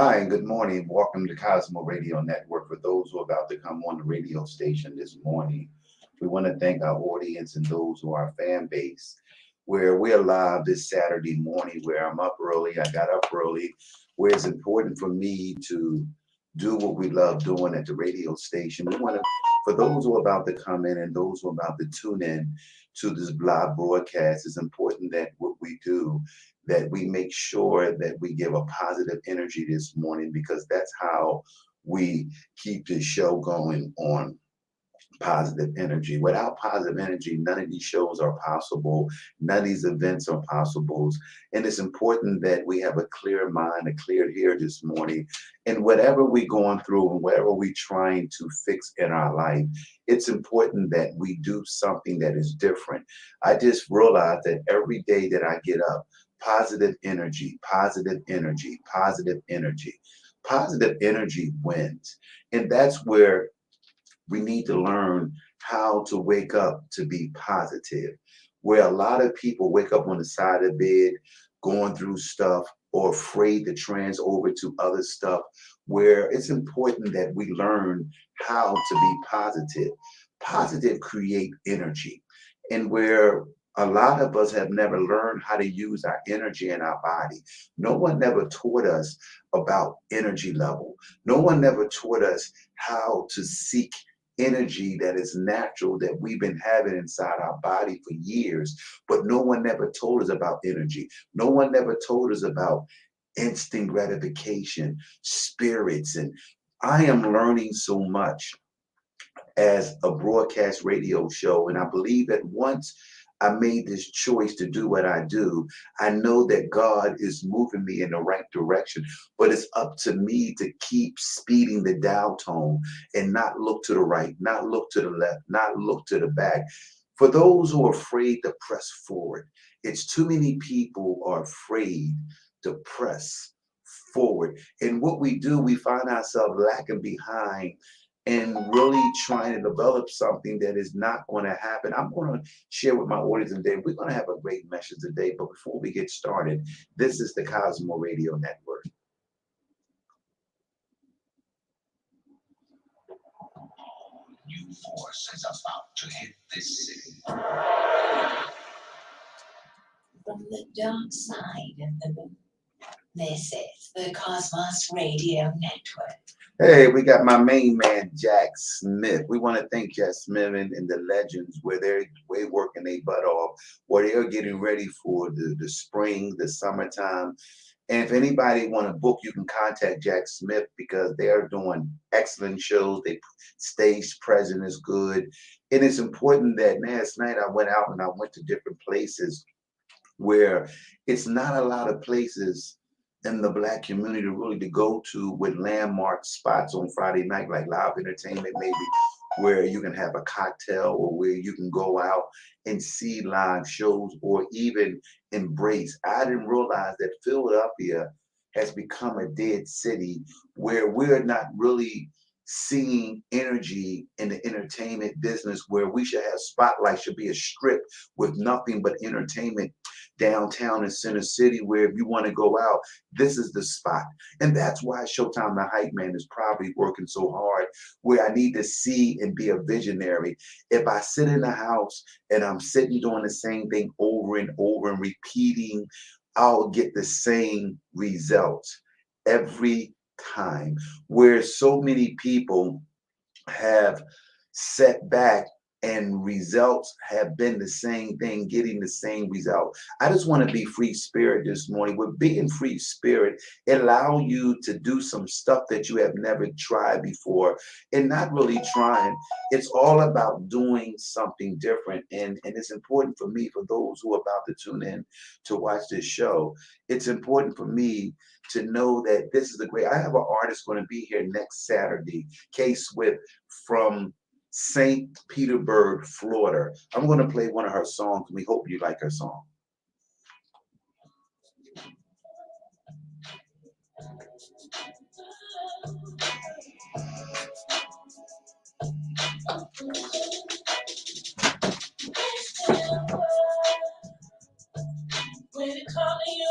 Hi, and good morning. Welcome to Cosmo Radio Network. For those who are about to come on the radio station this morning, we want to thank our audience and those who are our fan base. Where we're live this Saturday morning, where I'm up early, I got up early, where it's important for me to do what we love doing at the radio station. We want to, for those who are about to come in and those who are about to tune in to this live broadcast, it's important that what we do that we make sure that we give a positive energy this morning because that's how we keep this show going on positive energy. Without positive energy, none of these shows are possible. None of these events are possible. And it's important that we have a clear mind, a clear ear this morning. And whatever we're going through and whatever we're trying to fix in our life, it's important that we do something that is different. I just realized that every day that I get up, positive energy, positive energy, positive energy. Positive energy wins. And that's where we need to learn how to wake up to be positive. Where a lot of people wake up on the side of the bed, going through stuff, or afraid to trans over to other stuff, where it's important that we learn how to be positive. Positive create energy. And where a lot of us have never learned how to use our energy in our body. No one never taught us about energy level. No one never taught us how to seek energy that is natural that we've been having inside our body for years, but no one never told us about energy. No one never told us about instant gratification, spirits, and I am learning so much as a broadcast radio show. And I believe that once I made this choice to do what I do, I know that God is moving me in the right direction. But it's up to me to keep speeding the dial tone and not look to the right, not look to the left, not look to the back. For those who are afraid to press forward, it's too many people are afraid to press forward. And what we do, we find ourselves lacking behind and really trying to develop something that is not going to happen. I'm going to share with my audience today. We're going to have a great message today, but before we get started, this is the Cosmo Radio Network. New force is about to hit this city. From the dark side of the moon, this is the Cosmos Radio Network. Hey, we got my main man, Jack Smith. We want to thank Jack Smith and the legends where they're working their butt off, where they're getting ready for the spring, the summertime. And if anybody want to book, you can contact Jack Smith because they are doing excellent shows. They stage presence is good. And it's important that last night I went out and I went to different places where it's not a lot of places in the black community really to go to with landmark spots on Friday night, like live entertainment, maybe where you can have a cocktail or where you can go out and see live shows or even embrace. I didn't realize that Philadelphia has become a dead city where we're not really seeing energy in the entertainment business where we should have spotlight should be a strip with nothing but entertainment downtown in Center City where if you want to go out, this is the spot. And that's why Showtime The Hype Man is probably working so hard where I need to see and be a visionary. If I sit in the house and I'm sitting doing the same thing over and over and repeating, I'll get the same results every time. Where so many people have set back and results have been the same thing, getting the same result. I just want to be free spirit this morning. With being free spirit, it allow you to do some stuff that you have never tried before and not really trying. It's all about doing something different. And it's important for me, for those who are about to tune in to watch this show, it's important for me to know that this is a great, I have an artist going to be here next Saturday, K Swift from St. Petersburg, Florida. I'm going to play one of her songs. We hope you like her song. When it comes to you,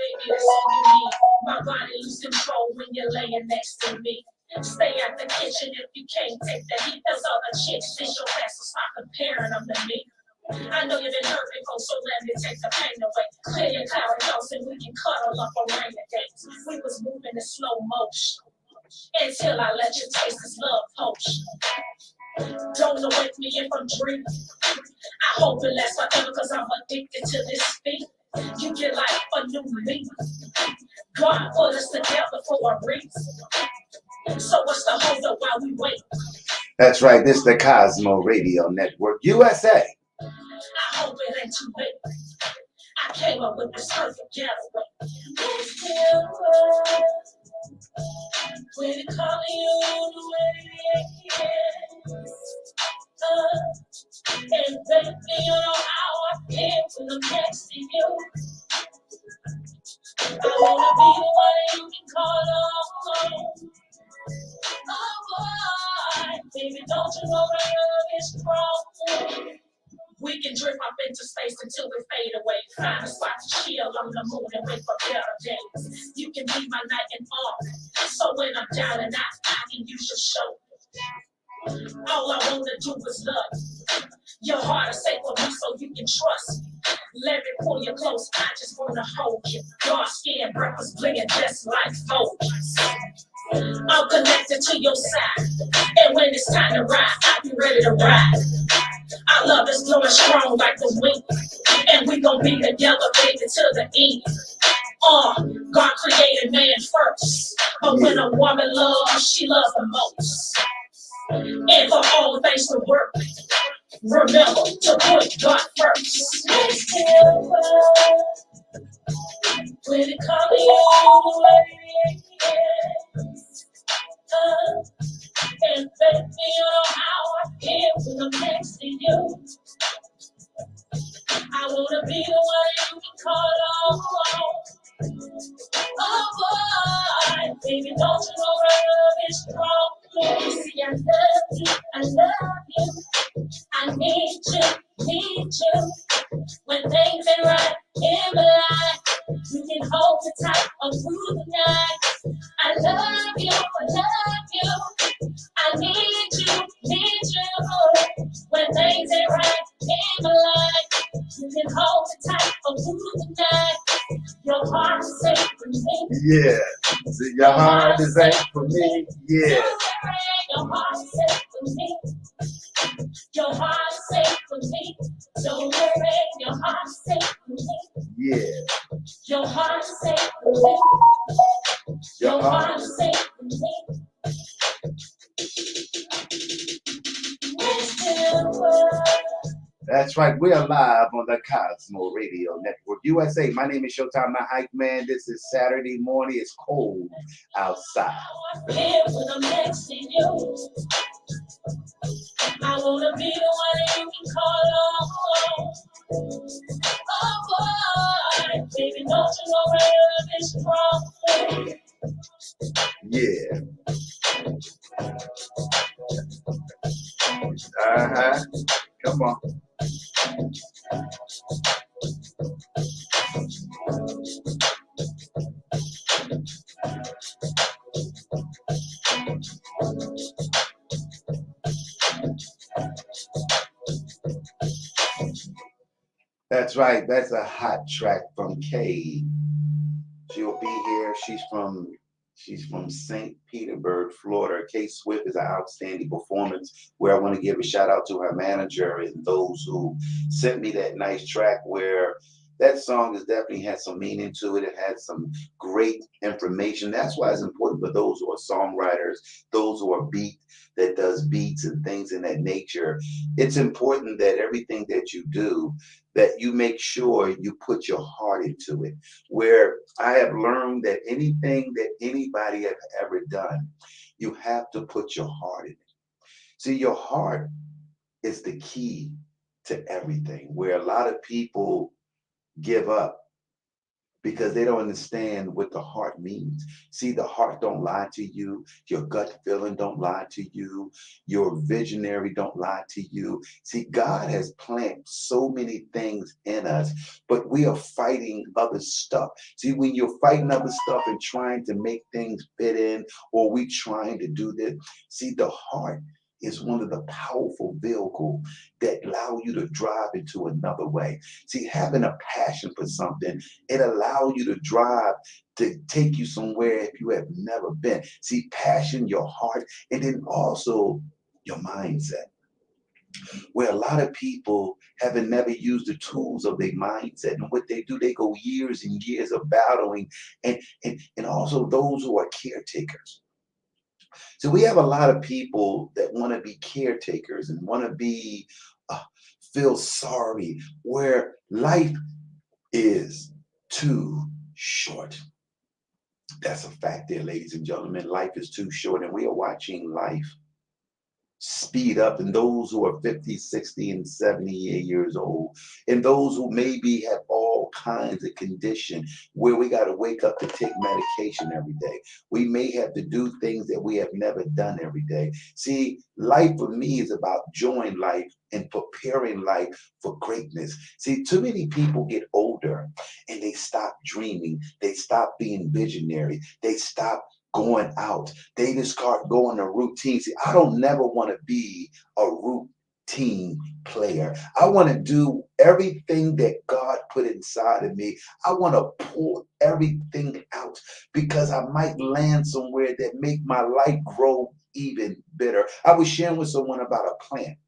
baby, that's all you need. My body lose control when you're laying next to me. Stay at the kitchen if you can't take the heat. Those other chicks, it's your ass, so stop comparing them to me. I know you've been hurt before, so let me take the pain away. Clear your cloud thoughts and we can cuddle up on rainy days. We was moving in slow motion until I let you taste this love potion. Don't know wake me if I'm dreaming. I hope it lasts forever cause I'm addicted to this beat. You get like a new me. God put us together for a reason. So what's the hold up while we wait? That's right. This is the Cosmo Radio Network, USA. I hope it ain't too late. I came up with this perfect getaway. When it calling you the way it is. And baby, you know how I feel when I'm next to you. I wanna be the one you can call on. Oh boy, baby, don't you know my love is strong? We can drift off into space until we fade away. Find a spot to chill on the moon and wait for better days. You can be my night and all. So when I'm down and out, I can use your shoulder. All I wanna do is love. Your heart is safe for me so you can trust me. Let me pull you close, I just wanna hold you. Dark skin, breakfast blinging just like focus. I'm connected to your side. And when it's time to ride, I'll be ready to ride. Our love is blowing strong like the wind. And we gon' be together, baby, till the end. God created man first. But when a woman loves, she loves the most. And for all things to work, remember to put God first. When it comes to you, and baby, you know how I feel when I'm next to you. I wanna be the one you can call on. Oh boy, baby, don't you know my love is strong? See, I love you, I need you. When things ain't right in my life, you can hold me tight all through the night. I love you, I need you. When things ain't right in my life, you can hold me tight all through the night. Your heart is safe for me. Yeah. See, your heart is safe for me. Yeah. Your heart is safe for me. Your heart is safe for me. Don't worry, your heart is safe for me. Yeah. Your heart is safe for me. Your heart is safe for me. That's right. We are live on the Cosmo Radio Network USA. My name is Showtime The Hype Man. This is Saturday morning. It's cold outside. I wanna be the one you can call on. Oh boy, baby, don't you know my love is strong? Yeah. Come on. That's right. That's a hot track from Kay. She'll be here. She's from St. Petersburg, Florida. Kay Swift is an outstanding performance where I want to give a shout out to her manager and those who sent me that nice track where that song has definitely had some meaning to it. It had some great information. That's why it's important for those who are songwriters, those who are that does beats and things in that nature. It's important that everything that you do, that you make sure you put your heart into it. Where I have learned that anything that anybody have ever done, you have to put your heart in it. See, your heart is the key to everything. Where a lot of people give up because they don't understand what the heart means. See, the heart don't lie to you. Your gut feeling don't lie to you. Your visionary don't lie to you. See, God has planted so many things in us, but we are fighting other stuff. See, when you're fighting other stuff and trying to make things fit in, or we trying to do this, see, the heart is one of the powerful vehicles that allow you to drive into another way. See, having a passion for something, it allows you to drive to take you somewhere if you have never been. See, passion, your heart, and then also your mindset. Where a lot of people haven't never used the tools of their mindset. And what they do, they go years and years of battling, and also those who are caretakers. So we have a lot of people that want to be caretakers and want to be uh, feel sorry, where life is too short. That's a fact there, ladies and gentlemen. Life is too short, and we are watching life speed up, and those who are 50, 60, and 70 years old, and those who maybe have all kinds of condition where we got to wake up to take medication every day. We may have to do things that we have never done every day. See, life for me is about enjoying life and preparing life for greatness. See, too many people get older and they stop dreaming, they stop being visionary, they stop going out. They just start going to routine. See, I don't never want to be a routine player. I want to do everything that God put inside of me. I want to pour everything out because I might land somewhere that make my life grow even better. I was sharing with someone about a plant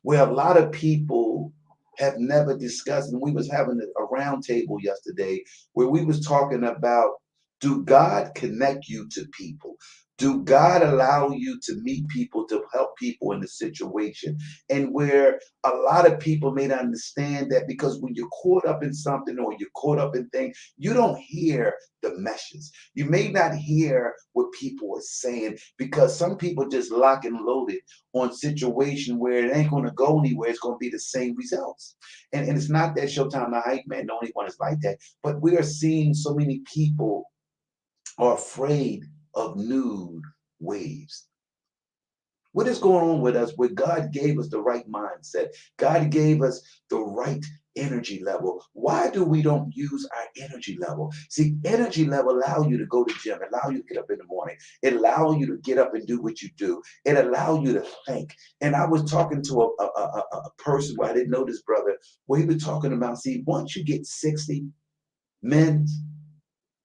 where a lot of people have never discussed, and we was having a round table yesterday where we was talking about, do God connect you to people? Do God allow you to meet people to help people in the situation? And where a lot of people may not understand that, because when you're caught up in something or you're caught up in things, you don't hear the messages. You may not hear what people are saying because some people just lock and loaded on situation where it ain't going to go anywhere. It's going to be the same results. And it's not that Showtime the Hype Man, the only one is like that. But we are seeing so many people are afraid of new waves. What is going on with us where God gave us the right mindset? God gave us the right energy level. Why do we don't use our energy level? See, energy level allow you to go to gym, allow you to get up in the morning. It allow you to get up and do what you do. It allow you to think. And I was talking to a person where I didn't know this brother, where he was talking about, see, once you get 60, men's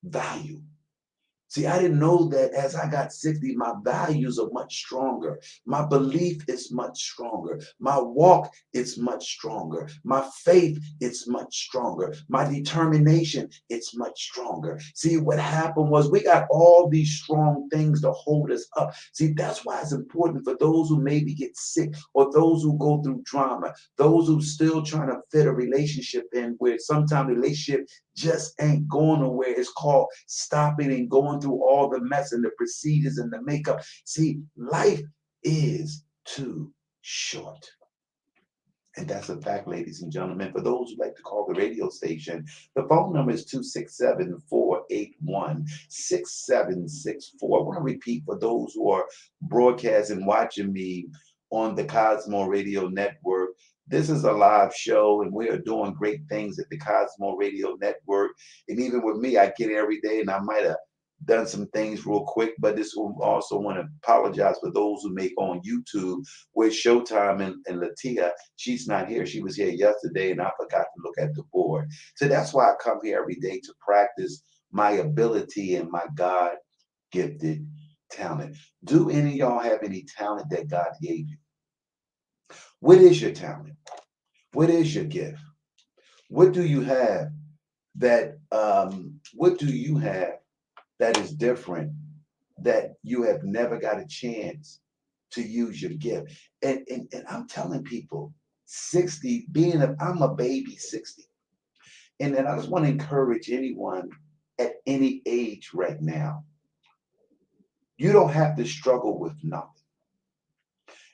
value. See, I didn't know that as I got 60, my values are much stronger. My belief is much stronger. My walk is much stronger. My faith is much stronger. My determination is much stronger. See, what happened was we got all these strong things to hold us up. See, that's why it's important for those who maybe get sick or those who go through drama, those who still trying to fit a relationship in where sometimes the relationship just ain't going nowhere. It's called stopping and going through all the mess and the procedures and the makeup. See, life is too short. And that's a fact, ladies and gentlemen. For those who like to call the radio station, the phone number is 267-481-6764. I want to repeat for those who are broadcasting, watching me on the Cosmo Radio Network. This is a live show, and we are doing great things at the Cosmo Radio Network. And even with me, I get it every day, and I might have done some things real quick, but this will also want to apologize for those who make on YouTube with Showtime and Latia. She's not here. She was here yesterday, and I forgot to look at the board. So that's why I come here every day to practice my ability and my God gifted talent. Do any of y'all have any talent that God gave you? What is your talent? What is your gift? What do you have what do you have that is different, that you have never got a chance to use your gift? And I'm telling people, 60, I'm a baby 60. And I just want to encourage anyone at any age right now. You don't have to struggle with nothing.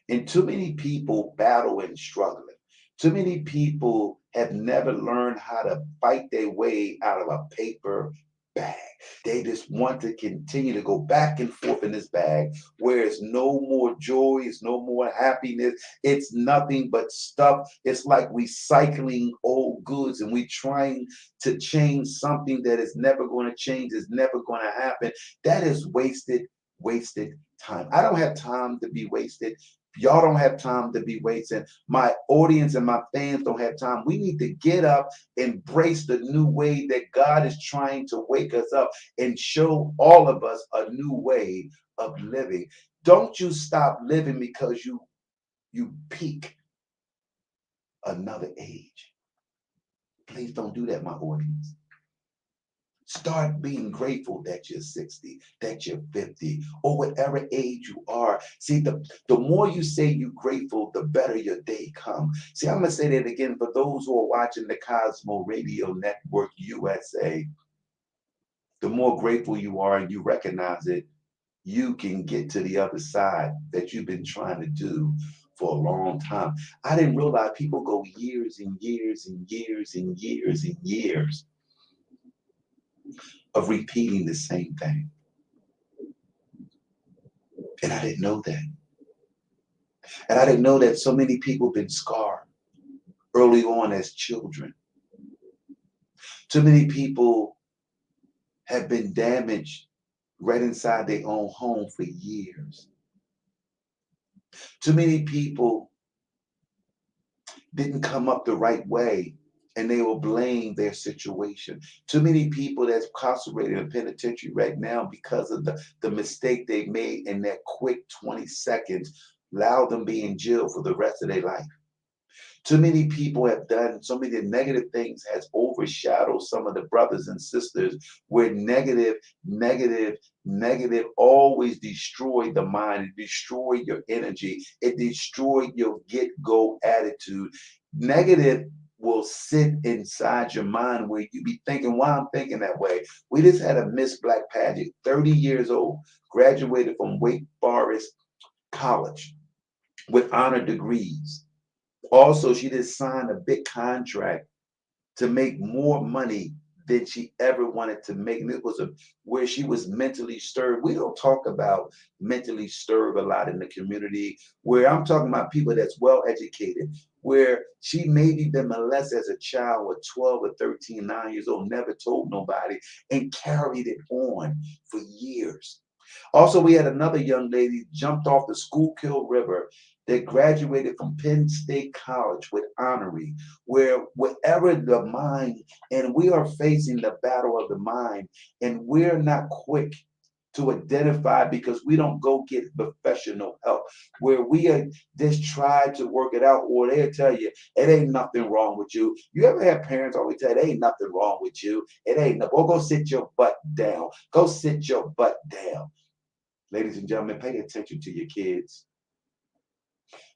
And too many people battle and struggling Too many people have never learned how to fight their way out of a paper bag. They just want to continue to go back and forth in this bag where it's no more joy, it's no more happiness, it's nothing but stuff. It's like recycling old goods and we trying to change something that is never going to change, is never going to happen. That is wasted time. I don't have time to be wasted. Y'all don't have time to be wasting. My audience and my fans don't have time. We need to get up, embrace the new way that God is trying to wake us up and show all of us a new way of living. Don't you stop living because you peak another age. Please don't do that, my audience. Start being grateful that you're 60, that you're 50, or whatever age you are. See, the more you say you're grateful, the better your day comes. See, I'm going to say that again for those who are watching the Cosmo Radio Network USA. The more grateful you are and you recognize it, you can get to the other side that you've been trying to do for a long time. I didn't realize people go years and years and years and years and years of repeating the same thing. And I didn't know that. And I didn't know that so many people have been scarred early on as children. Too many people have been damaged right inside their own home for years. Too many people didn't come up the right way and they will blame their situation. Too many people that's incarcerated in penitentiary right now because of the mistake they made in that quick 20 seconds, allow them be in jail for the rest of their life. Too many people have done so many negative things has overshadowed some of the brothers and sisters where negative always destroy the mind, it destroy your energy, it destroy your get-go attitude. Negative will sit inside your mind where you be thinking, why I'm thinking that way. We just had a Miss Black pageant, 30 years old, graduated from Wake Forest College with honor degrees. Also, she just signed a big contract to make more money than she ever wanted to make. And it was where she was mentally stirred. We don't talk about mentally stirred a lot in the community, where I'm talking about people that's well educated, where she maybe been molested as a child at 12 or 13, 9 years old, never told nobody, and carried it on for years. Also, we had another young lady jumped off the Schuylkill River that graduated from Penn State College with honorary, where whatever the mind, and we are facing the battle of the mind, and we're not quick to identify because we don't go get professional help, where we are just try to work it out, or they'll tell you, it ain't nothing wrong with you. You ever have parents always tell you, there ain't nothing wrong with you. It ain't nothing. Well, go sit your butt down. Go sit your butt down. Ladies and gentlemen, pay attention to your kids.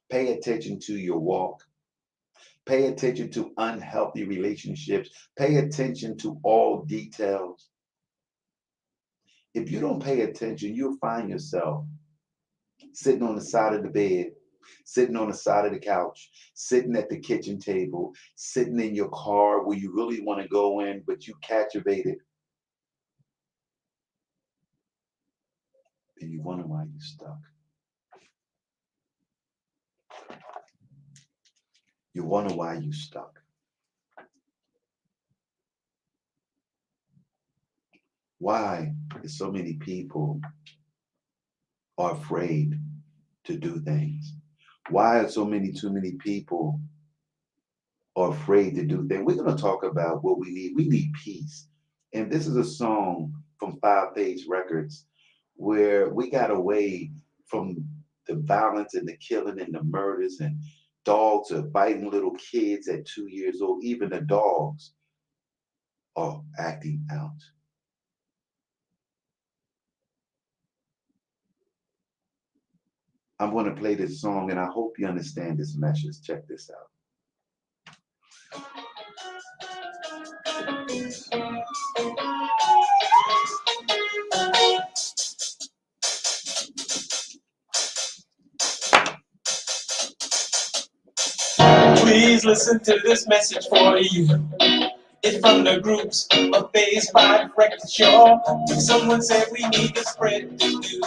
Pay attention to your walk. Pay attention to unhealthy relationships. Pay attention to all details. If you don't pay attention, you'll find yourself sitting on the side of the bed, sitting on the side of the couch, sitting at the kitchen table, sitting in your car where you really want to go in, but you captivated. And you wonder why you're stuck. You wonder why you're stuck. Why is so many people are afraid to do things? Why are too many people are afraid to do things? We're going to talk about what we need. We need peace. And this is a song from 5 Page Records where we got away from the violence and the killing and the murders, and dogs are biting little kids at 2 years old. Even the dogs are acting out. I'm going to play this song and I hope you understand this message. Check this out. Please Please listen to this message for you. It's from the groups of Phase 5 Record Show. Someone said we need to spread the news.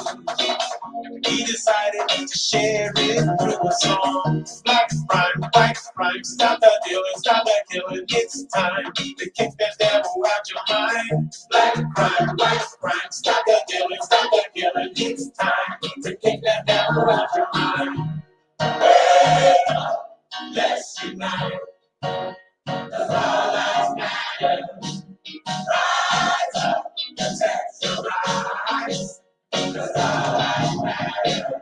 We decided to share it through a song. Black crime, white crime, stop the dealing, stop the killing. It's time to kick that devil out your mind. Black crime, white crime, stop the dealing, stop the killing. It's time to kick that devil out your mind. Wake up, let's unite. Cause all lives matter. Rise up, protect your rights. Cause all lives matter.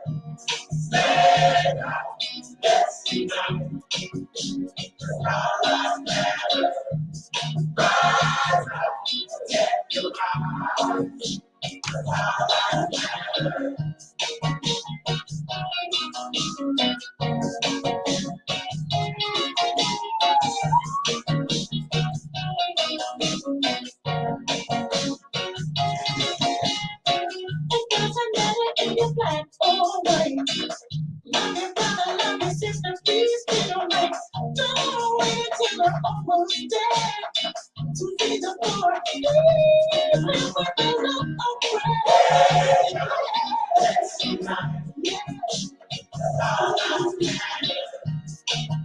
Stand up, let's unite. Cause all lives matter. Rise up, protect your rights. Cause all lives matter. It doesn't matter if you're black or white. Love your brother, love your sister, please be your right. Don't wait until we're almost dead to see the poor. Please live with the love of prayer. Let's unite. Yeah. All lives matter.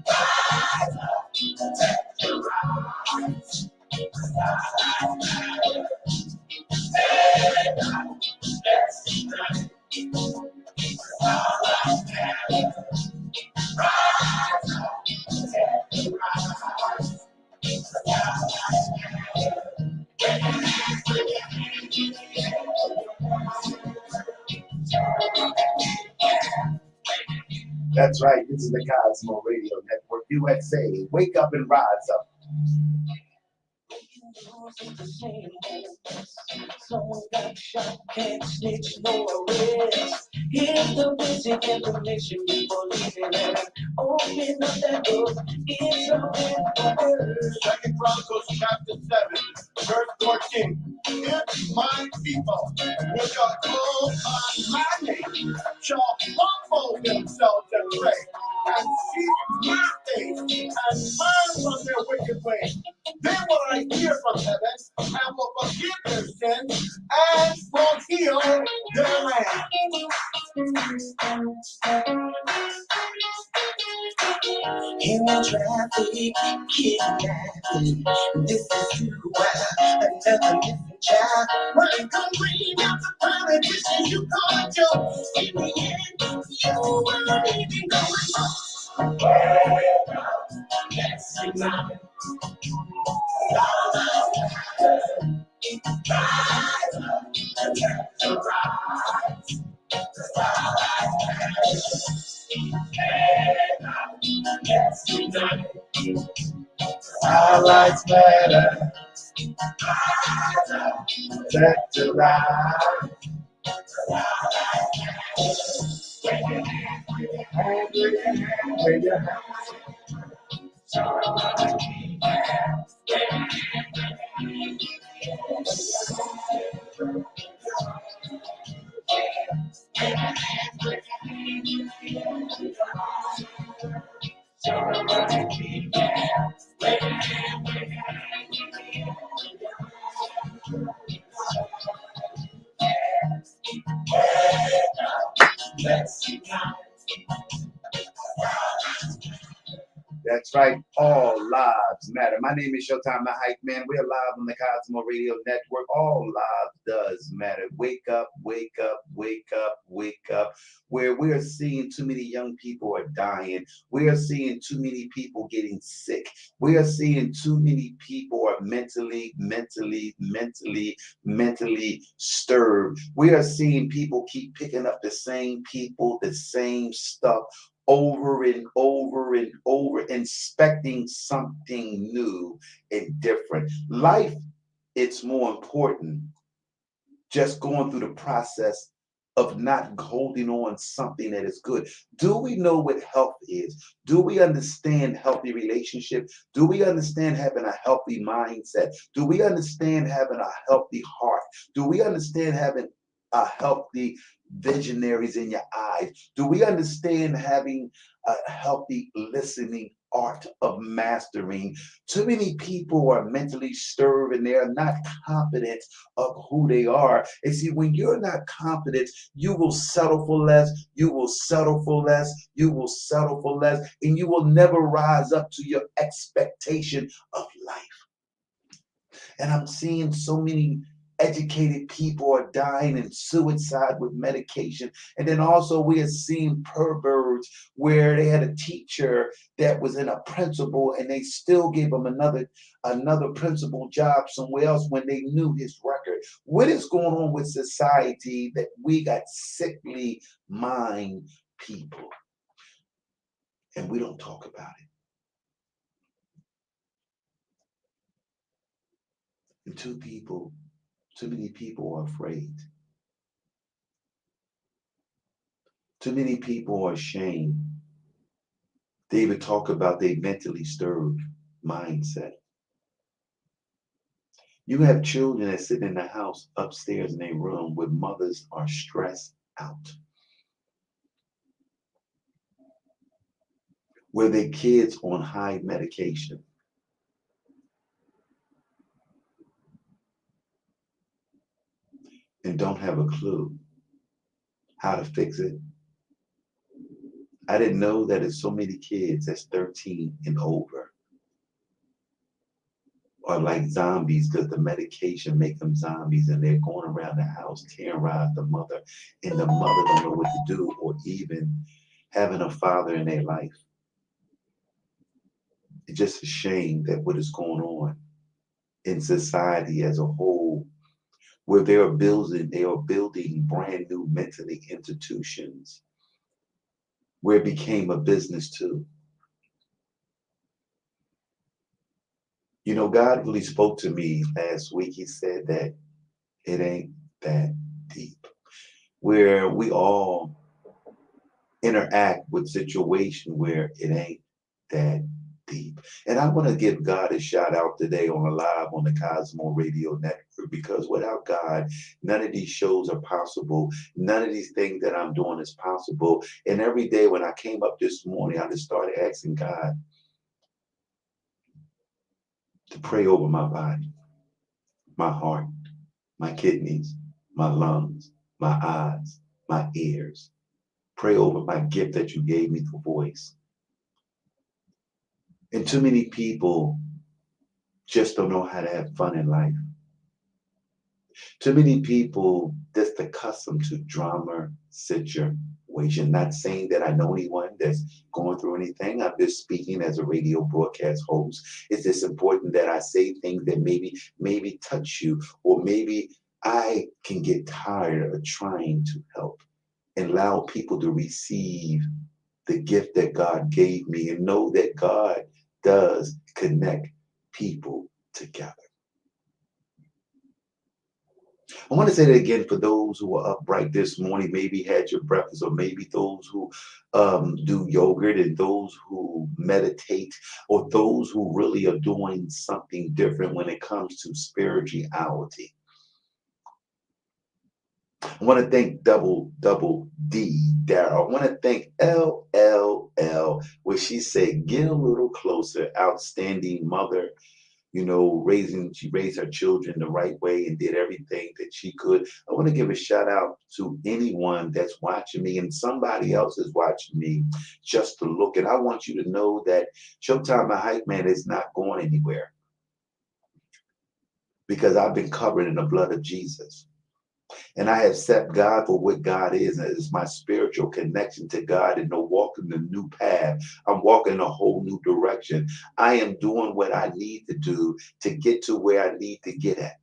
Rise up, protect your rights. All lives matter. Stand up, let's unite. All lives matter. Rise up, protect your rights. That's right. This is the Cosmo Radio Network USA. Wake up and rise up. Someone got shot, can't snitch, no arrest. Here's the basic information before leaving it. Open up that book, it's a word. Second Chronicles chapter 7, verse 14. If my people, which are called by my name, shall humble themselves and pray, and seek my face, and turn from their wicked ways, then will I hear from heaven, and will forgive their sins, and will heal their land. Human traffic, kidnapping. This is true. Another missing child. Running hungry, not the politician you called Joe. In the end, you weren't even going home. Wake up, let's unite. All lives matter. Rise up, protect your rights. All lives matter. Stand up, let's unite. Our lives matter. Rise up, Protect your lives. Wave your hand. let's unite. That's right. All lives matter. My name is Showtime The Hype Man. We're live on the Cosmo Radio Network. All lives does matter. Wake up, wake up, wake up, wake up. Where we're seeing too many young people are dying. We are seeing too many people getting sick. We are seeing too many people are mentally stirred. We are seeing people keep picking up the same people, the same stuff over and over and over, expecting something new and different. Life, it's more important just going through the process of not holding on something that is good. Do we know what health is? Do we understand healthy relationship? Do we understand having a healthy mindset? Do we understand having a healthy heart? Do we understand having a healthy visionaries in your eyes? Do we understand having a healthy listening art of mastering. Too many people are mentally stirred and they are not confident of who they are. And see, when you're not confident, you will settle for less, you will settle for less, you will settle for less, and you will never rise up to your expectation of life. And I'm seeing so many educated people are dying in suicide with medication. And then also we are seeing perverts where they had a teacher that was in a principal and they still gave him another principal job somewhere else when they knew his record. What is going on with society that we got sickly mind people and we don't talk about it? And too many people are afraid. Too many people are ashamed. They even talk about their mentally stirred mindset. You have children that sit in the house upstairs in their room where mothers are stressed out, where their kids on high medication and don't have a clue how to fix it. I didn't know that there's so many kids that's 13 and over are like zombies because the medication make them zombies and they're going around the house terrorizing the mother and the mother don't know what to do or even having a father in their life. It's just a shame that what is going on in society as a whole, where they are building brand new mentally institutions, where it became a business too. You know, God really spoke to me last week. He said that it ain't that deep. Where we all interact with situation where it ain't that deep. And I want to give God a shout out today on a live on the Cosmo Radio Network because without God, none of these shows are possible. None of these things that I'm doing is possible. And every day when I came up this morning, I just started asking God to pray over my body, my heart, my kidneys, my lungs, my eyes, my ears. Pray over my gift that you gave me, the voice. And too many people just don't know how to have fun in life. Too many people just accustomed to drama situation. Not saying that I know anyone that's going through anything. I'm just speaking as a radio broadcast host. It's just important that I say things that maybe touch you, or maybe I can get tired of trying to help and allow people to receive the gift that God gave me and know that God does connect people together. I want to say that again for those who are upright this morning, maybe had your breakfast, or maybe those who do yogurt, and those who meditate, or those who really are doing something different when it comes to spirituality. I want to thank double D Daryl. I want to thank LLL, where she said, get a little closer, outstanding mother. You know, she raised her children the right way and did everything that she could. I want to give a shout out to anyone that's watching me, and somebody else is watching me just to look. And I want you to know that Showtime The Hype Man is not going anywhere because I've been covered in the blood of Jesus. And I have set God for what God is, and it's my spiritual connection to God and to walk in the new path. I'm walking in a whole new direction. I am doing what I need to do to get to where I need to get at.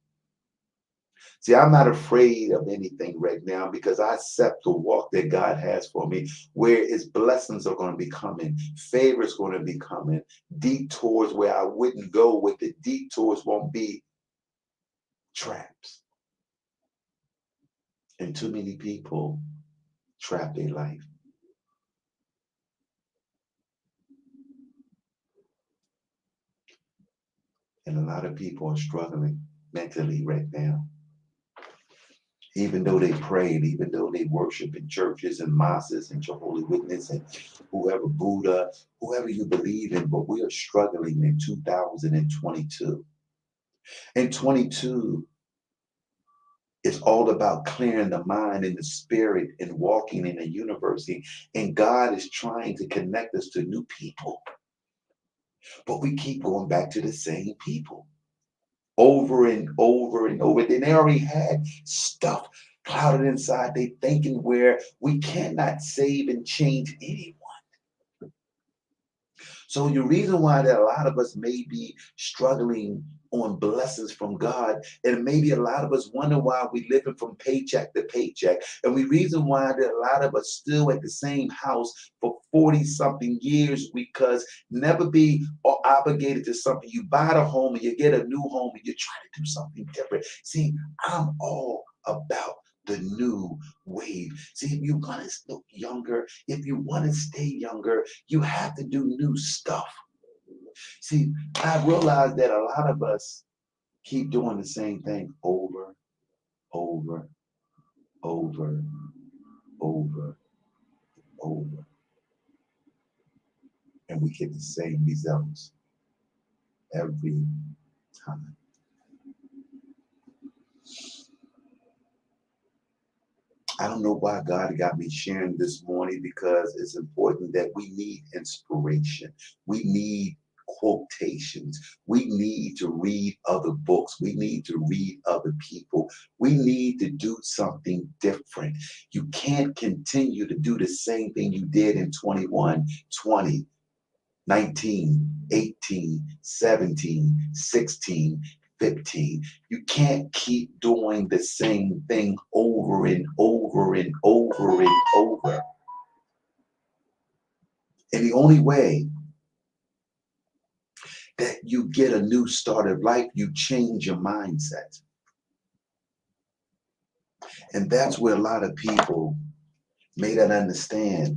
See, I'm not afraid of anything right now because I accept the walk that God has for me, where his blessings are going to be coming, favor is going to be coming, detours where I wouldn't go with the detours won't be traps. And too many people trap their life. And a lot of people are struggling mentally right now. Even though they prayed, even though they worship in churches and mosques and Jehovah's Witness and whoever, Buddha, whoever you believe in, but we are struggling in 2022. In 22, it's all about clearing the mind and the spirit and walking in a universe. And God is trying to connect us to new people. But we keep going back to the same people over and over and over. Then they already had stuff clouded inside they thinking where we cannot save and change anyone. So the reason why that a lot of us may be struggling on blessings from God, and maybe a lot of us wonder why we living from paycheck to paycheck, and the reason why that a lot of us still at the same house for 40 something years, because never be obligated to something. You buy the home and you get a new home and you try to do something different. See, I'm all about the new wave. See, if you want to look younger, if you want to stay younger, you have to do new stuff. See, I realized that a lot of us keep doing the same thing over, over, over, over, over. And we get the same results every time. I don't know why God got me sharing this morning, because it's important that we need inspiration. We need quotations. We need to read other books. We need to read other people. We need to do something different. You can't continue to do the same thing you did in 21, 20, 19, 18, 17, 16, 15. You can't keep doing the same thing over and over and over and over. And the only way that you get a new start of life, you change your mindset. And that's where a lot of people may not understand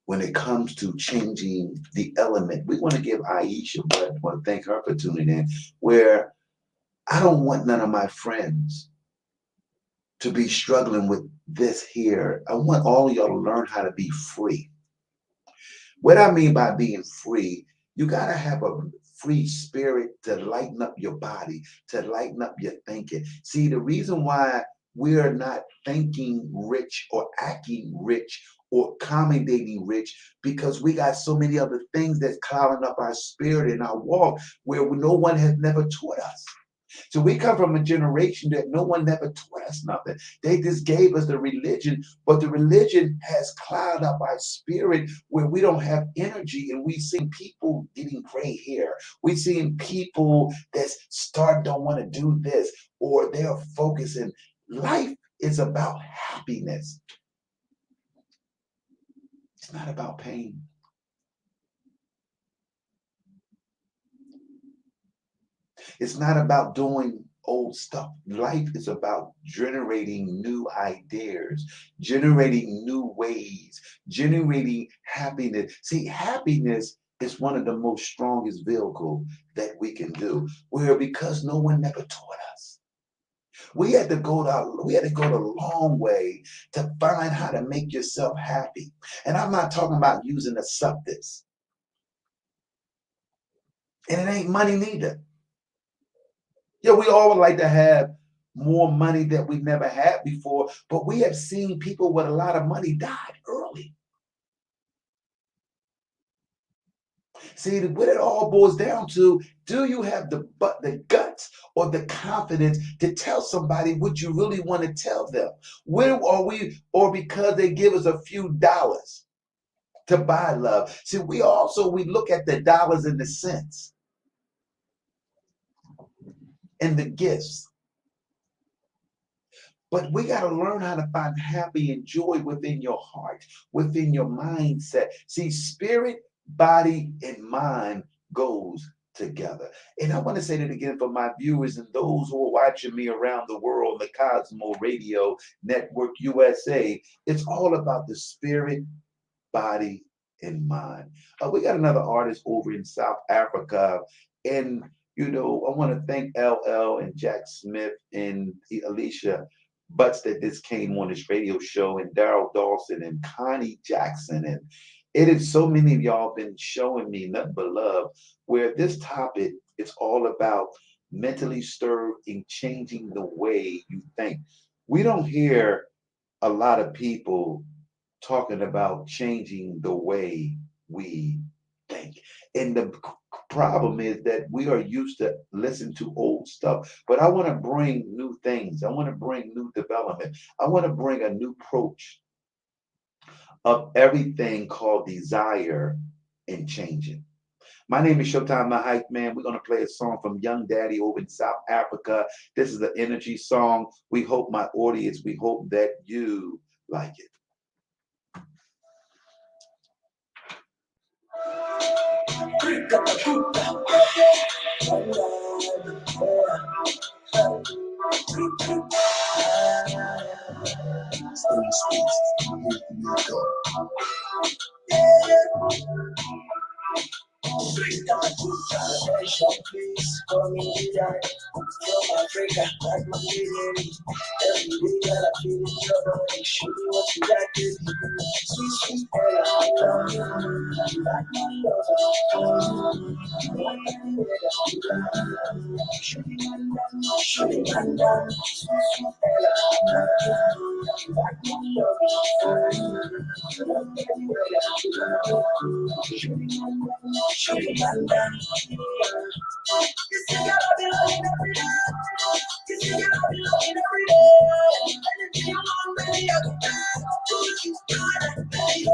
when it comes to changing the element. We want to give Aisha, but I want to thank her for tuning in, where I don't want none of my friends to be struggling with this here. I want all of y'all to learn how to be free. What I mean by being free, you got to have a free spirit to lighten up your body, to lighten up your thinking. See, the reason why we are not thinking rich or acting rich or accommodating rich, because we got so many other things that's clouding up our spirit and our walk where no one has never taught us. So we come from a generation that no one never taught us nothing. They just gave us the religion, but the religion has clouded up our spirit where we don't have energy, and we see people getting gray hair. We seeing people that don't want to do this, or they're focusing. Life is about happiness. It's not about pain. It's not about doing old stuff. Life is about generating new ideas, generating new ways, generating happiness. See, happiness is one of the most strongest vehicles that we can do. Where because no one never taught us. We had to go the long way to find how to make yourself happy. And I'm not talking about using a substance. And it ain't money neither. Yeah, we all would like to have more money that we never had before, but we have seen people with a lot of money died early. See, what it all boils down to, do you have the guts or the confidence to tell somebody what you really want to tell them? Where are we, or because they give us a few dollars to buy love? See, we look at the dollars and the cents and the gifts. But we got to learn how to find happy and joy within your heart, within your mindset. See, spirit, body, and mind goes together. And I want to say that again for my viewers and those who are watching me around the world, the Cosmo Radio Network USA. It's all about the spirit, body, and mind. We got another artist over in South Africa, and I want to thank LL and Jack Smith and Alicia butts that just came on this radio show, and Daryl Dawson and Connie Jackson. And it is so many of y'all been showing me nothing but love, where this topic is all about mentally stirred and changing the way you think. We don't hear a lot of people talking about changing the way we think. And the problem is that we are used to listen to old stuff. But I want to bring new things. I want to bring new development. I want to bring a new approach of everything called desire and changing. My name is Showtime The Hype Man. We're going to play a song from Young Daddy over in South Africa. This is the energy song. We hope my audience, we hope that you like it. Please call me Jack from Africa, like my lady. Every day that I feel in your body, show me what you got to do. Sweet, sweet Ella, like my lover. Like any weather, show me man down, sweet, sweet Ella, like my lover. Like any weather, show me man down. You see, I be loving every day. You see, I be loving every day. Anything you want, baby, I go back. Do what you got, baby.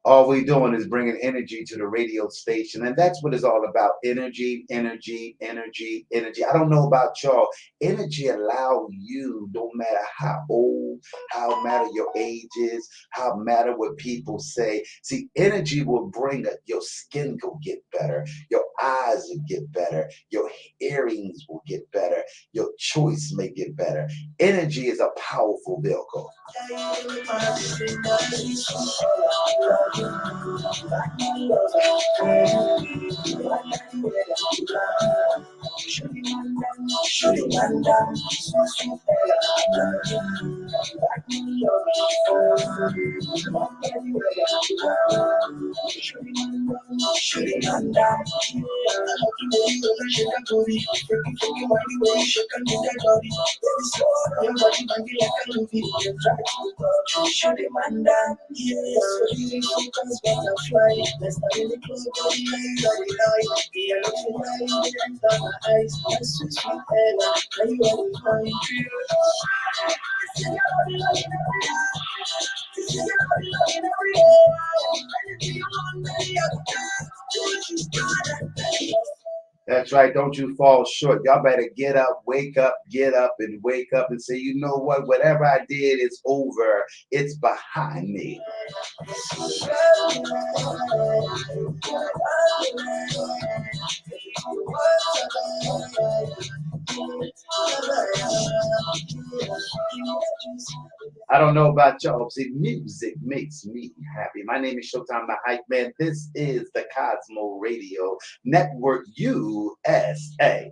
All we doing is bringing energy to the radio station, and that's what it's all about. Energy, energy, energy, energy. I don't know about y'all. Energy allow you, no matter how old, how matter your age is, how matter what people say. See, energy will bring your skin will get better, your eyes will get better, your earrings will get better, your choice may get better. Energy is a powerful vehicle. Shoot it, man, down. Yeah, so you focus butterfly. Let's start in the club, body, body, night. Yeah, look for light, the ends of my eyes. My sweet, sweet Ella, now you are the fine. You see, I be loving every day. You see, I be loving every day. Anything you want, baby, I go down. Do what you gotta. That's right. Don't you fall short. Y'all better get up and wake up and say, you know what? Whatever I did is over. It's behind me. I don't know about y'all. See, music makes me happy. My name is Showtime the Hype Man. This is the Cosmo Radio Network USA.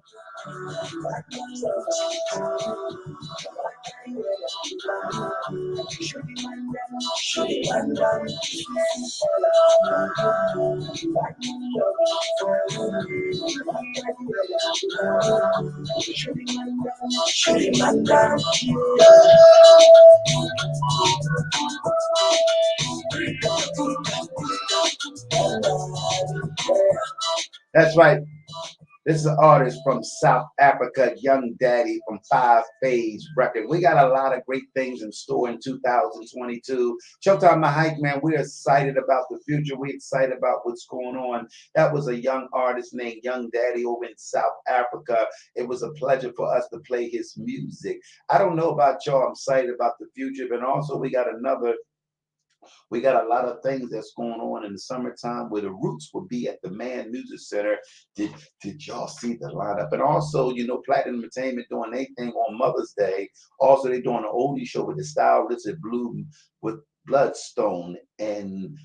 That's right. This is an artist from South Africa, Young Daddy from Five Phase Record. We got a lot of great things in store in 2022. Showtime the Hype Man, we're excited about the future. We're excited about what's going on. That was a young artist named Young Daddy over in South Africa. It was a pleasure for us to play his music. I don't know about y'all. I'm excited about the future, but also we got a lot of things that's going on in the summertime where the Roots will be at the Man Music Center. Did y'all see the lineup? And also, Platinum Entertainment doing their thing on Mother's Day. Also, they're doing an oldie show with the Stylistic Blue with Bloodstone, and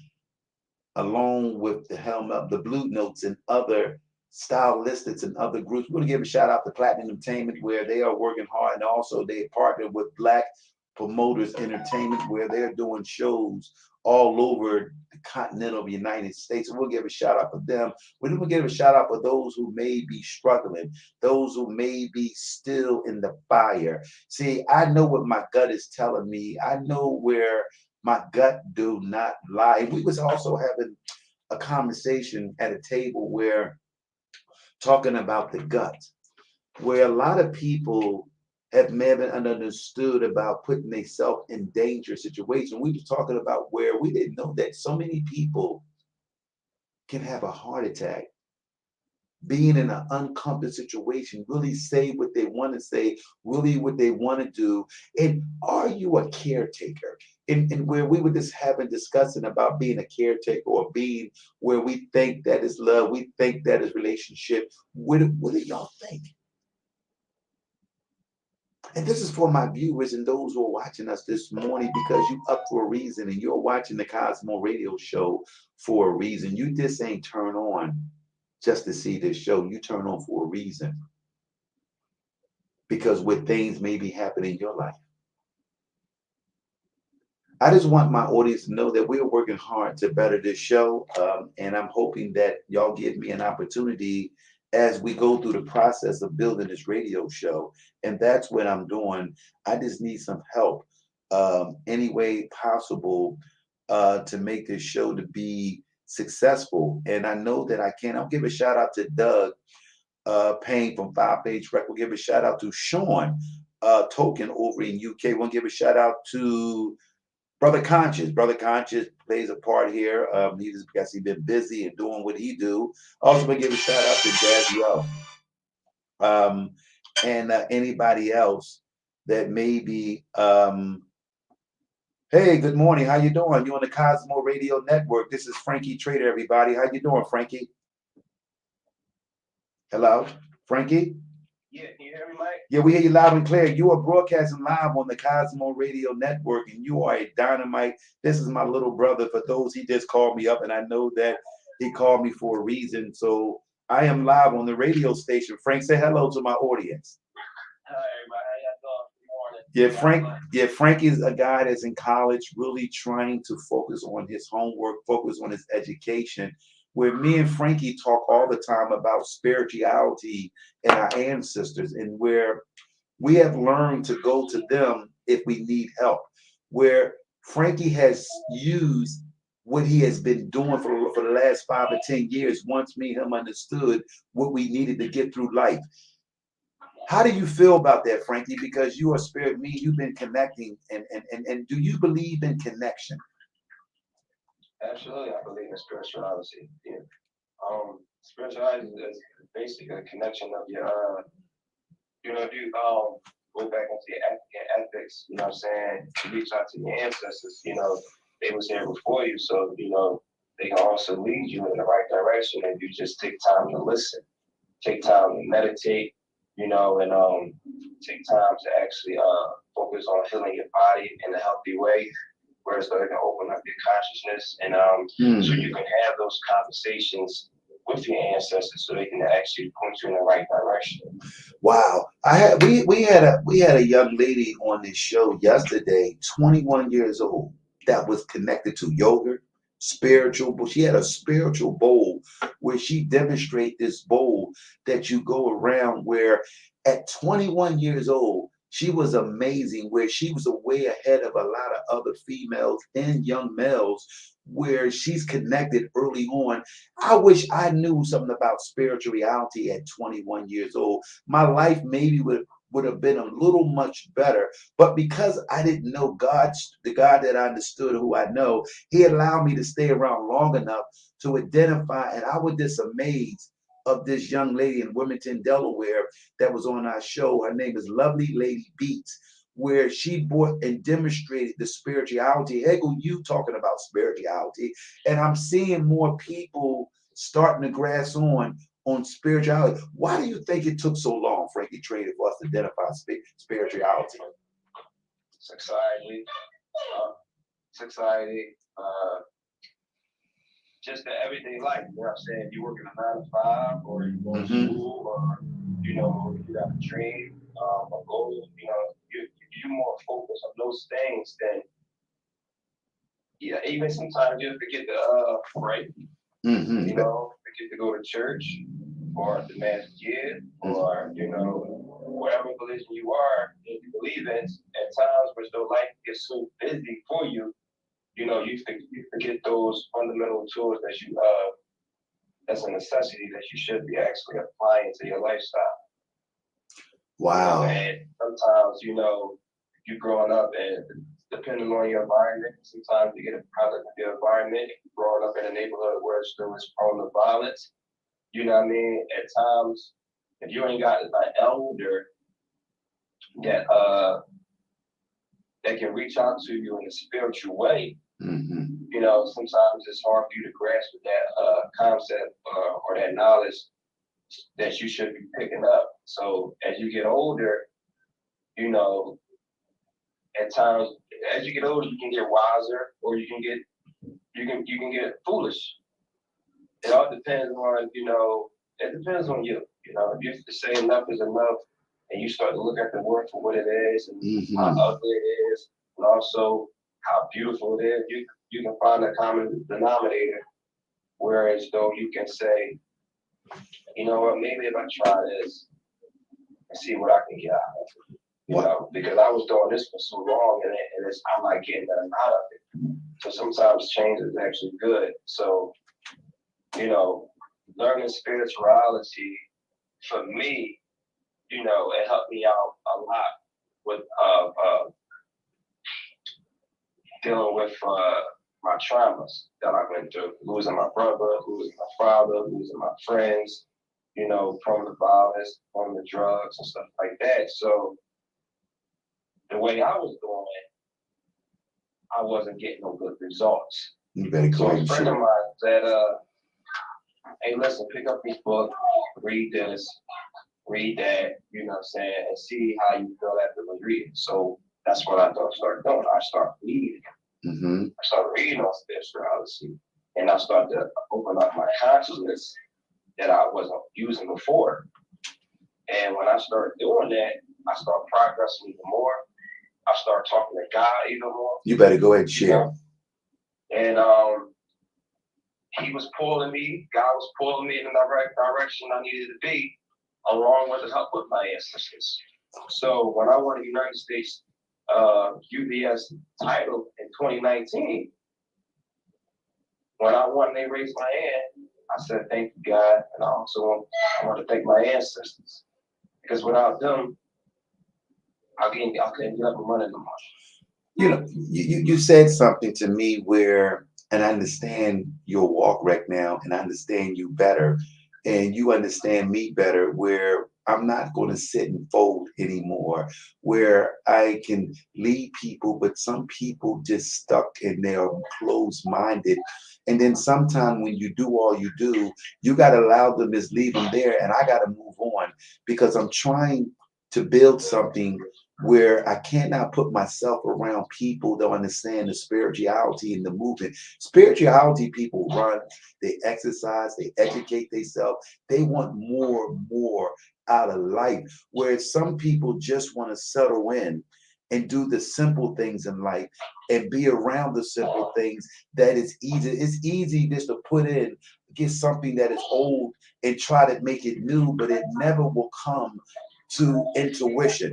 along with the Helm Up, the Blue Notes, and other stylistics and other groups. We're gonna give a shout out to Platinum Entertainment, where they are working hard, and also they partner with Black Promoters Entertainment, where they're doing shows all over the continental United States. And we'll give a shout out for them. We're gonna give a shout out for those who may be struggling, those who may be still in the fire. See, I know what my gut is telling me. I know where my gut do not lie. We was also having a conversation at a table where talking about the gut, where a lot of people have never understood about putting themselves in dangerous situations. We were talking about where we didn't know that so many people can have a heart attack being in an uncomfortable situation, really say what they want to say, really what they want to do. And are you a caretaker? And where we were just having discussing about being a caretaker, or being where we think that is love, we think that is relationship. What do y'all think? And this is for my viewers and those who are watching us this morning, because you up for a reason, and you're watching the Cosmo Radio Show for a reason. You just ain't turn on just to see this show. You turn on for a reason, because what things may be happening in your life. I just want my audience to know that we're working hard to better this show, and I'm hoping that y'all give me an opportunity as we go through the process of building this radio show. And that's what I'm doing. I just need some help, any way possible, to make this show to be successful. And I know that I can. I'll give a shout out to Doug Payne from 5 Page Record. We'll give a shout out to Sean Token over in UK. We'll give a shout out to Brother Conscious. Brother Conscious plays a part here. He just because he's been busy and doing what he do. Also, gonna give a shout out to Jazzy O, and anybody else that may be. Hey, good morning. How you doing? You on the Cosmo Radio Network? This is Frankie Trader. Everybody, how you doing, Frankie? Hello, Frankie. Yeah, can you hear me, Mike? Yeah, we hear you loud and clear. You are broadcasting live on the Cosmo Radio Network, and you are a dynamite. This is my little brother. For those, he just called me up, and I know that he called me for a reason. So I am live on the radio station. Frank, say hello to my audience. Hello, everybody. How y'all doing? Good morning. Frank is a guy that's in college, really trying to focus on his homework, focus on his education. Where me and Frankie talk all the time about spirituality and our ancestors, and where we have learned to go to them if we need help. Where Frankie has used what he has been doing for the last 5 or 10 years, once me and him understood what we needed to get through life. How do you feel about that, Frankie? Because you are spirit, me, you've been connecting, and do you believe in connection? Absolutely, I believe in spirituality. Yeah. Spirituality is basically a connection of your, if you go back into your African ethics, you know what I'm saying, to reach out to your ancestors, they was here before you, so, they can also lead you in the right direction if you just take time to listen, take time to meditate, and take time to actually focus on healing your body in a healthy way, where so it can open up your consciousness, and so you can have those conversations with your ancestors, so they can actually point you in the right direction. Wow, we had a young lady on this show yesterday, 21 years old, that was connected to yoga, spiritual. But she had a spiritual bowl where she demonstrated this bowl that you go around. Where at 21 years old, she was amazing, where she was way ahead of a lot of other females and young males, where she's connected early on. I wish I knew something about spirituality at 21 years old. My life maybe would have been a little much better, but because I didn't know the God that I understood, who I know, he allowed me to stay around long enough to identify. And I was just amazed of this young lady in Wilmington, Delaware, that was on our show. Her name is Lovely Lady Beats, where she brought and demonstrated the spirituality. Hegel, you talking about spirituality, and I'm seeing more people starting to grasp on spirituality. Why do you think it took so long, Frankie Trader, for us to identify spirituality? Society, just the everyday life. You know what I'm saying? You working a 9 to 5, or you going to school, or you got a dream, a goal. You more focused on those things than even sometimes you forget to pray. Forget to go to church or the mass kid or whatever religion you are and you believe in. At times, where the life gets so busy for you, you forget those fundamental tools that that's a necessity that you should be actually applying to your lifestyle. Wow. And sometimes, you growing up and depending on your environment, sometimes you get a product of your environment. Growing up in a neighborhood where it's still is prone to violence, you know what I mean? At times, if you ain't got an elder that that can reach out to you in a spiritual way, sometimes it's hard for you to grasp that concept or that knowledge that you should be picking up. So as you get older, at times as you get older, you can get wiser, or you can get foolish. It all depends on it depends on you. If you say enough is enough, and you start to look at the world for what it is and how ugly it is, and also how beautiful it is, you can find a common denominator. Whereas though you can say, you know what, maybe if I try this and see what I can get out of it. Because I was doing this for so long, and I'm not getting nothing out of it. So sometimes change is actually good. So, learning spirituality for me, it helped me out a lot with dealing with my traumas that I went through, losing my brother, losing my father, losing my friends, from the violence, from the drugs and stuff like that. So the way I was doing it, I wasn't getting no good results. You better go so ahead a friend of mine said, hey, listen, pick up this book, read this, read that, you know what I'm saying, and see how you feel after the reading. So that's what I started doing. I started reading. I started reading on spirituality, and I started to open up my consciousness that I wasn't using before. And when I started doing that, I started progressing even more. I started talking to God even more. You better go ahead and share. And he was pulling me, God was pulling me in the direction I needed to be, along with the help of my ancestors. So when I won the United States UBS title in 2019, when I won, they raised my hand. I said, thank you, God. And I want to thank my ancestors. Because without them, I couldn't get up and run in the market. You said something to me where, and I understand your walk right now, and I understand you better, and you understand me better, where I'm not going to sit and fold anymore, where I can lead people, but some people just stuck and they're closed-minded. And then sometime when you do all you do, you got to allow them, just leave them there, and I got to move on, because I'm trying to build something where I cannot put myself around people that understand the spirituality and the movement. Spirituality people run, they exercise, they educate themselves. They want more out of life. Whereas some people just want to settle in and do the simple things in life and be around the simple things that is easy. It's easy just to put in, get something that is old and try to make it new, but it never will come to intuition.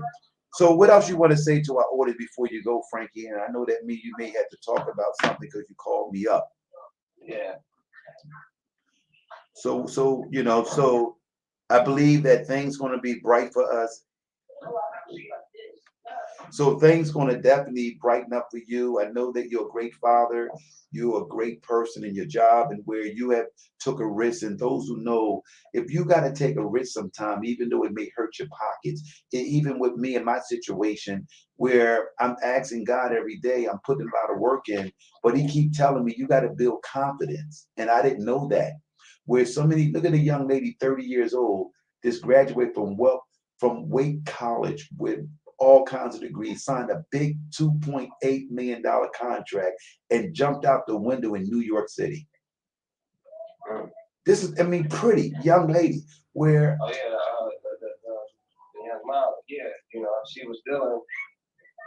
So what else you want to say to our audience before you go, Frankie? And I know that you may have to talk about something because you called me up. Yeah. So I believe that things going to be bright for us. So things going to definitely brighten up for you. I know that you're a great father. You're a great person in your job, and where you have took a risk. And those who know, if you got to take a risk sometime, even though it may hurt your pockets, even with me in my situation, where I'm asking God every day, I'm putting a lot of work in, but he keep telling me, you got to build confidence. And I didn't know that. Where so many, look at a young lady, 30 years old, just graduated from Wake College with all kinds of degrees, signed a big $2.8 million contract, and jumped out the window in New York City. This is, I mean, pretty young lady. Where Oh yeah, the young model. Yeah, you know, she was dealing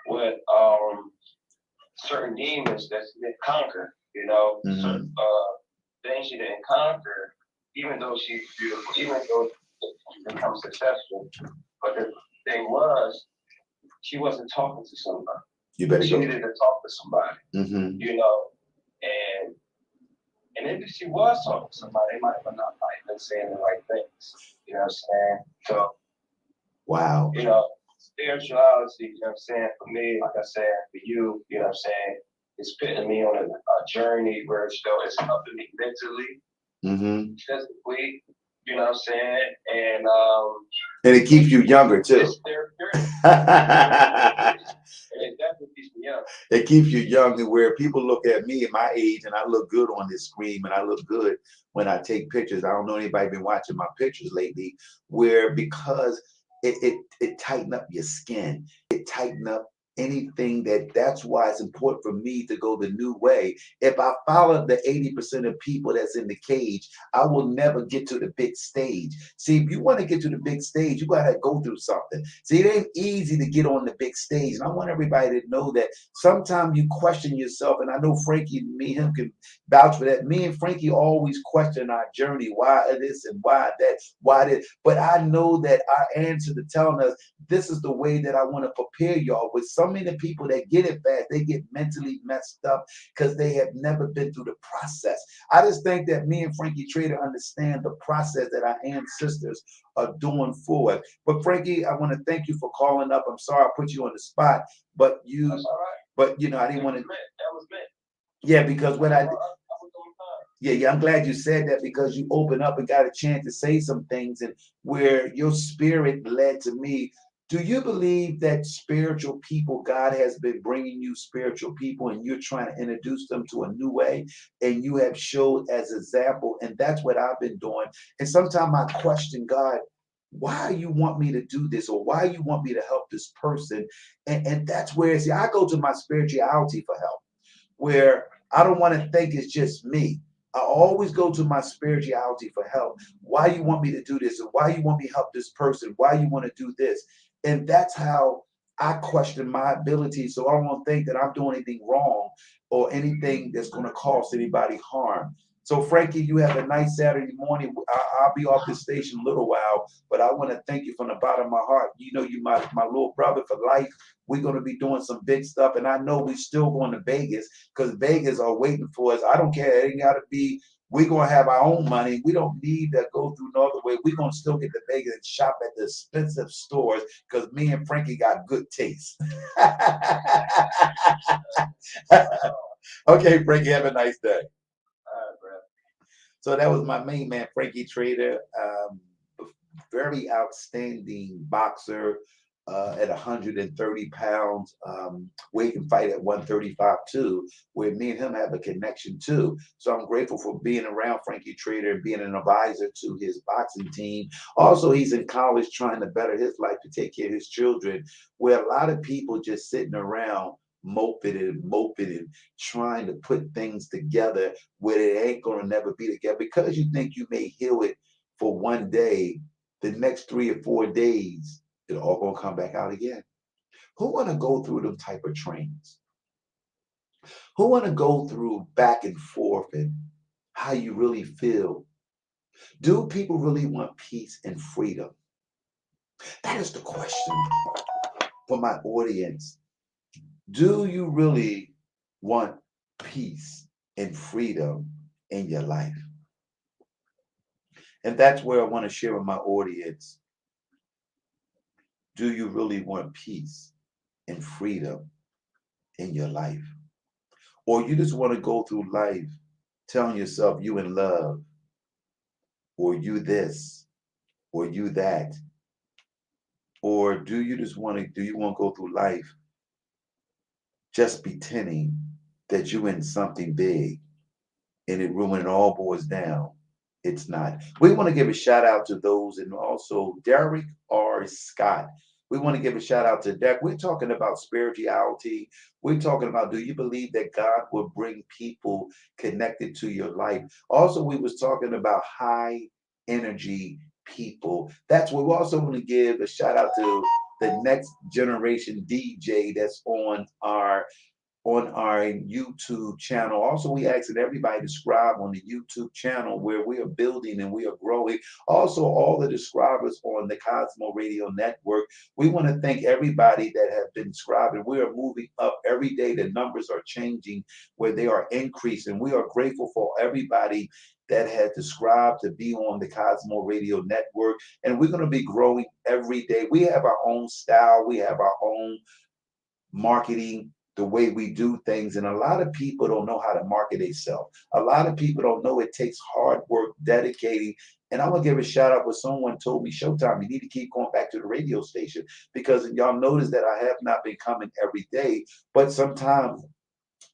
with certain demons that she didn't conquer. You know, certain things she didn't conquer, even though she's beautiful, even though she become successful. But the thing was, she wasn't talking to somebody. you better She go. needed to talk to somebody. You know, and if she was talking to somebody, they might have not been saying the right things. You know what I'm saying? So, Wow. you know, spirituality, you know what I'm saying, for me, like I said, for you, you know what I'm saying, it's putting me on a journey where it's helping me mentally, physically, you know what I'm saying, and it keeps you younger too. It's therapeutic. And it definitely keeps me young. It keeps you young, and where people look at me at my age, and I look good on this screen, and I look good when I take pictures. I don't know anybody been watching my pictures lately, where because it tighten up your skin, it tighten up anything that's why it's important for me to go the new way. If I follow the 80% of people that's in the cage, I will never get to the big stage. See, if you want to get to the big stage, you gotta go through something. See, it ain't easy to get on the big stage. And I want everybody to know that sometimes you question yourself, and I know Frankie, me and him can vouch for that. Me and Frankie always question our journey. Why this and why that, why this? But I know that our answer to telling us this is the way that I want to prepare y'all. With so many people that get it fast, they get mentally messed up because they have never been through the process. I just think that me and Frankie Trader understand the process that our ancestors are doing for us. But Frankie, I want to thank you for calling up. I'm sorry I put you on the spot, but you, That's all right. but you know, I didn't want to. That was meant. Yeah, because when yeah, I'm glad you said that because you opened up and got a chance to say some things, and where your spirit led to me. Do you believe that spiritual people, God has been bringing you spiritual people and you're trying to introduce them to a new way, and you have showed as example? And that's what I've been doing. And sometimes I question God, why you want me to do this, or why you want me to help this person? And that's where, see, I go to my spirituality for help, where I don't want to think it's just me. I always go to my spirituality for help. Why you want me to do this, and why you want me to help this person? Why you want to do this? And that's how I question my ability. So I don't think that I'm doing anything wrong or anything that's going to cause anybody harm. So Frankie, you have a nice Saturday morning. I'll be off this station a little while, but I want to thank you from the bottom of my heart. You know, you my little brother for life. We're going to be doing some big stuff, and I know we're still going to Vegas because Vegas are waiting for us. I don't care. It ain't got to be. We're going to have our own money. We don't need to go through no other way. We're going to still get to Vegas and shop at the expensive stores because me and Frankie got good taste. Okay, Frankie, have a nice day. All right, bro. So that was my main man, Frankie Trader. Very outstanding boxer at 130 pounds. Where he can fight at 135 too, where me and him have a connection too. So I'm grateful for being around Frankie Trader and being an advisor to his boxing team. Also, he's in college trying to better his life to take care of his children, where a lot of people just sitting around moping and trying to put things together where it ain't gonna never be together because you think you may heal it for one day. The next 3 or 4 days, it all gonna come back out again. Who wanna go through them type of trains? Who wanna go through back and forth and how you really feel? Do people really want peace and freedom? That is the question for my audience. Do you really want peace and freedom in your life? And that's where I want to share with my audience. Do you really want peace and freedom in your life? Or you just want to go through life telling yourself you in love, or you this, or you that? Or do you want to go through life just pretending that you in something big, and when it all boils down, it's not? We want to give a shout out to those, and also Derek R. Scott. We want to give a shout out to Deck. We're talking about spirituality. We're talking about, do you believe that God will bring people connected to your life? Also, we was talking about high energy people. That's what we also want to give a shout out to the next generation DJ that's on our YouTube channel. Also, we asking everybody to subscribe on the YouTube channel where we are building and we are growing. Also, all the subscribers on the Cosmo Radio Network. We want to thank everybody that have been subscribing. We are moving up every day. The numbers are changing where they are increasing. We are grateful for everybody that had subscribed to be on the Cosmo Radio Network. And we're going to be growing every day. We have our own style. We have our own marketing, the way we do things. And a lot of people don't know how to market themselves. A lot of people don't know it takes hard work, dedicating. And I want to give a shout out when someone told me, Showtime, you need to keep going back to the radio station, because y'all notice that I have not been coming every day, but sometimes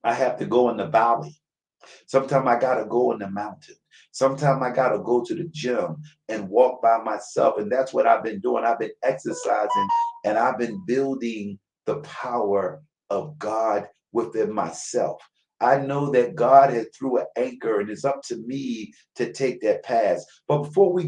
I have to go in the valley. Sometimes I got to go in the mountain. Sometimes I got to go to the gym and walk by myself. And that's what I've been doing. I've been exercising and I've been building the power of God within myself. I know that God has threw an anchor and it's up to me to take that path. But before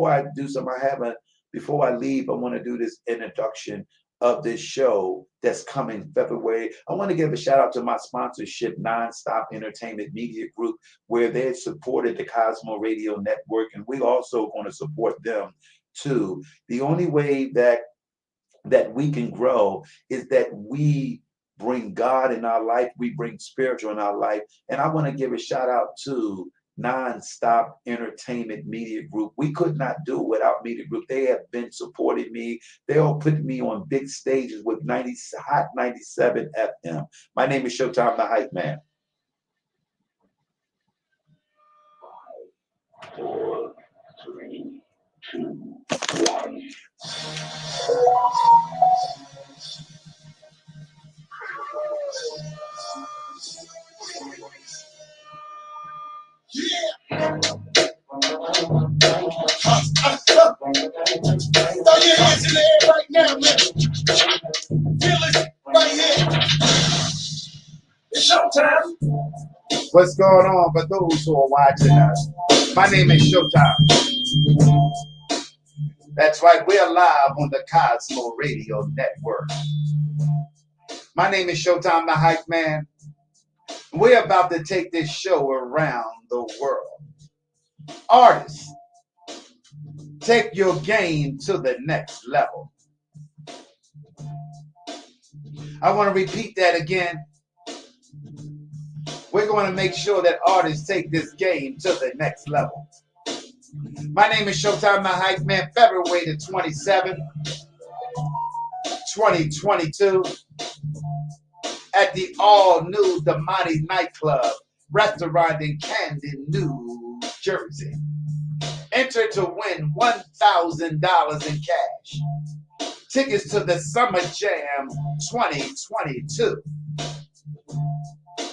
I do something, before I leave, I want to do this introduction of this show that's coming February. I want to give a shout out to my sponsorship, Nonstop Entertainment Media Group, where they supported the Cosmo Radio Network, and we also going to support them too. The only way that we can grow is that we bring God in our life, we bring spiritual in our life. And I want to give a shout out to Nonstop Entertainment Media Group. We could not do it without Media Group. They have been supporting me. They all put me on big stages with Hot 97 FM. My name is Showtime The Hype Man. 5, 4, 3, 2, 1. Yeah. Throw your hands in the air right now, man. Feel it right here. It's showtime. What's going on for those who are watching us? My name is Showtime. That's right, we're live on the Cosmo Radio Network. My name is Showtime The Hype Man. We're about to take this show around the world. Artists, take your game to the next level. I want to repeat that again. We're going to make sure that artists take this game to the next level. My name is Showtime The Hype Man, February the 27th, 2022, at the all-new Damani nightclub, restaurant in Camden, New Jersey. Enter to win $1,000 in cash. Tickets to the Summer Jam 2022.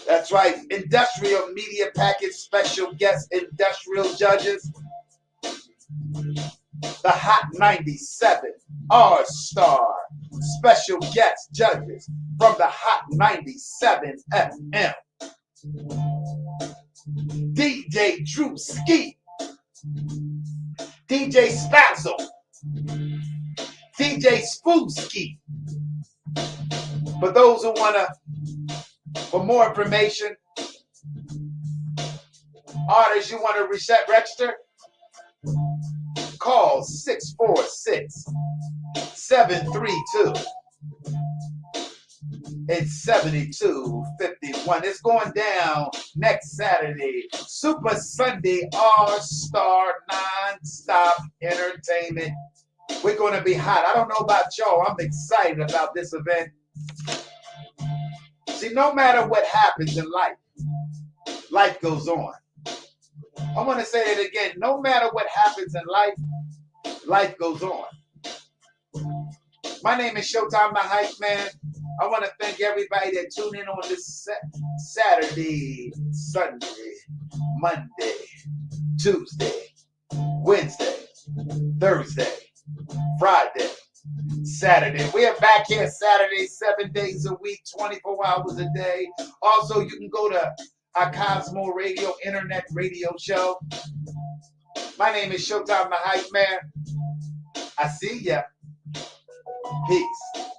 That's right, industrial media package, special guest industrial judges. The Hot 97 All-Star special guest judges from the Hot 97 FM. DJ Drew Ski, DJ Spazzle, DJ Spooski. For those who for more information, artists you want to register, call 646-732. It's 7251. It's going down next Saturday. Super Sunday All-Star Non-Stop Entertainment. We're going to be hot. I don't know about y'all. I'm excited about this event. See, no matter what happens in life, life goes on. I want to say it again. No matter what happens in life, life goes on. My name is Showtime The Hype Man. I want to thank everybody that tuned in on this Saturday, Sunday, Monday, Tuesday, Wednesday, Thursday, Friday, Saturday. We are back here Saturday, 7 days a week, 24 hours a day. Also, you can go to our Cosmo Radio Internet Radio Show. My name is Showtime The Hype Man. I see ya. Peace.